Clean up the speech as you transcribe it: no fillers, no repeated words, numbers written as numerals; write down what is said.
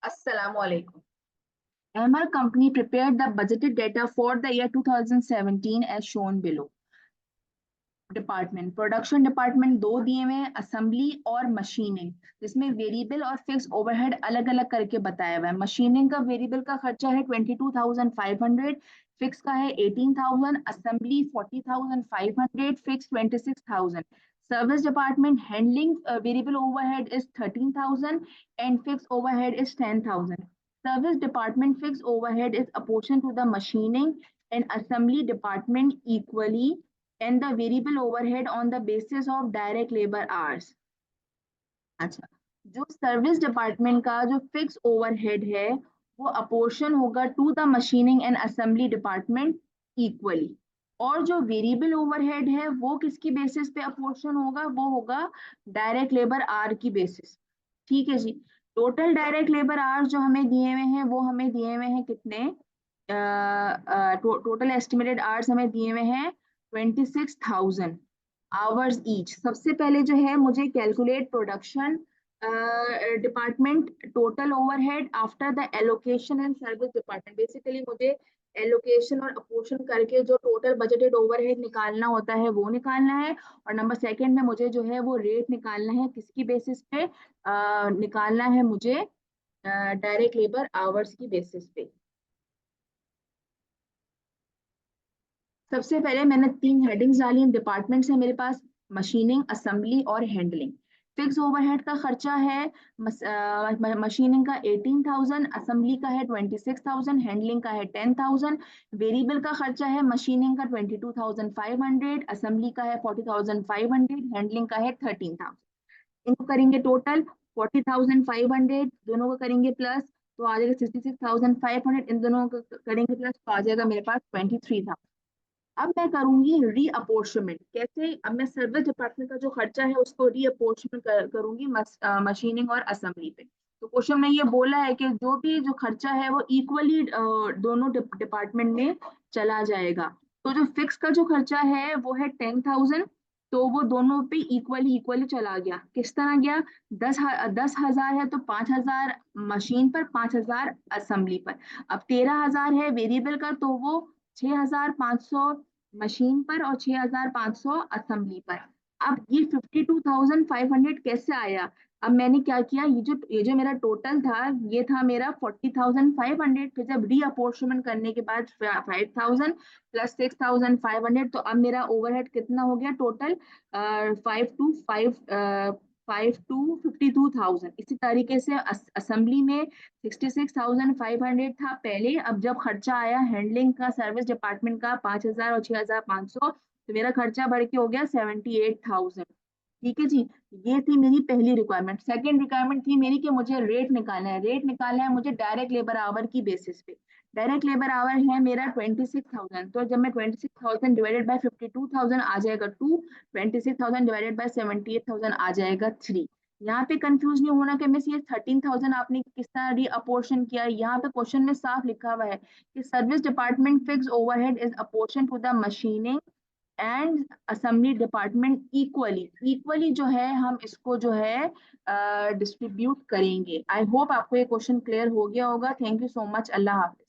Assalamualaikum. MR company prepared the budgeted data for the year 2017 as shown below. Department production department दो दिए हुए हैं, assembly और machining, जिसमें वेरिएबल और फिक्स ओवरहेड अलग अलग करके बताया हुआ है। मशीनिंग का वेरिएबल का खर्चा है 22,500, फिक्स का है 18,000, assembly 40,500, fix 26,000। Service department handling variable overhead is 13,000 and fix overhead is 10,000। Service department fix overhead is apportion to the machining and assembly department equally and the variable overhead on the basis of direct labor hours। अच्छा, जो service department का जो fix overhead है वो apportion होगा to the machining and assembly department equally, और जो variable overhead है वो किसकी बेसिस पे अपोर्शन होगा, वो होगा डायरेक्ट लेबर आर की बेसिस। ठीक है जी। टोटल डायरेक्ट लेबर आवर्स जो हमें दिए हुए हैं वो हमें दिए हुए हैं कितने, टोटल एस्टिमेटेड आवर्स हमें दिए हुए हैं 26,000 आवर्स ईच। सबसे पहले जो है मुझे calculate production department total overhead after the allocation and service department. Basically मुझे एलोकेशन और अपोर्शन करके जो टोटल बजटेड ओवरहेड निकालना होता है वो निकालना है, और नंबर सेकंड में मुझे जो है वो रेट निकालना है, किसकी बेसिस पे निकालना है मुझे, डायरेक्ट लेबर आवर्स की बेसिस पे। सबसे पहले मैंने तीन हेडिंग्स डाली, डिपार्टमेंट्स है मेरे पास, मशीनिंग, असेंबली और हैंडलिंग। फिक्स ओवरहेड का खर्चा है मशीनिंग का 18,000, असेंबली का है 26,000, हैंडलिंग का है 10,000। वेरिएबल का खर्चा है मशीनिंग का 22,500, असेंबली का है 40,500, हैंडलिंग का है 13,000। इनको करेंगे टोटल 40,500, दोनों को करेंगे प्लस तो आ जाएगा 66,500, इन दोनों को करेंगे प्लस तो आ जाएगा मेरे पास 23,000। अब मैं करूंगी रीअपोर्शमेंट। कैसे, अब मैं सर्विस डिपार्टमेंट का जो खर्चा है उसको रीअपोर्शमेंट करूंगी मशीनिंग और असेंबली पे। तो क्वेश्चन में ये बोला है कि जो भी जो खर्चा है वो इक्वली दोनों डिपार्टमेंट में चला जाएगा। तो जो फिक्स का जो खर्चा है वो है 10,000, तो वो दोनों पे इक्वली इक्वली चला गया। किस तरह गया, 10,000 है तो 5,000 मशीन पर, 5,000 असेंबली पर। अब 13,000 है वेरिएबल का तो वो 6,500 मशीन पर और 6,500 असेंबली पर। अब ये 52,500 कैसे आया, अब मैंने क्या किया, ये जो मेरा टोटल था ये था मेरा 40,500, फिर जब रीअपोर्शमेंट करने के बाद 5,000 प्लस 6,500, तो अब मेरा ओवरहेड कितना हो गया टोटल, 52,000। इसी तरीके से असेंबली में 66,500 था पहले, अब जब खर्चा आया हैंडलिंग का सर्विस डिपार्टमेंट का 5,000 और 6,500, तो मेरा खर्चा बढ़ के हो गया 78,000। ठीक है जी। ये थी मेरी पहली रिक्वायरमेंट। सेकंड रिक्वायरमेंट थी मेरी कि मुझे रेट निकालना है, रेट निकालना है मुझे डायरेक्ट लेबर आवर की बेसिस पे। डायरेक्ट लेबर आवर है मेरा 26,000, तो जब मैं 26,000 डिवाइडेड बाय 52,000 आ जाएगा 2, 26,000 डिवाइडेड बाय 78,000 आ जाएगा 3। यहाँ पे कंफ्यूज नहीं होना कि मिस ये 13,000 आपने किस तरह रीअपोर्शन किया। यहाँ पे क्वेश्चन में साफ लिखा हुआ है कि service department fix overhead is apportion to the machining and assembly department equally. Equally जो है हम इसको जो है डिस्ट्रीब्यूट करेंगे। आई होप आपको ये क्वेश्चन क्लियर हो गया होगा। Thank you so much. Allah Hafiz.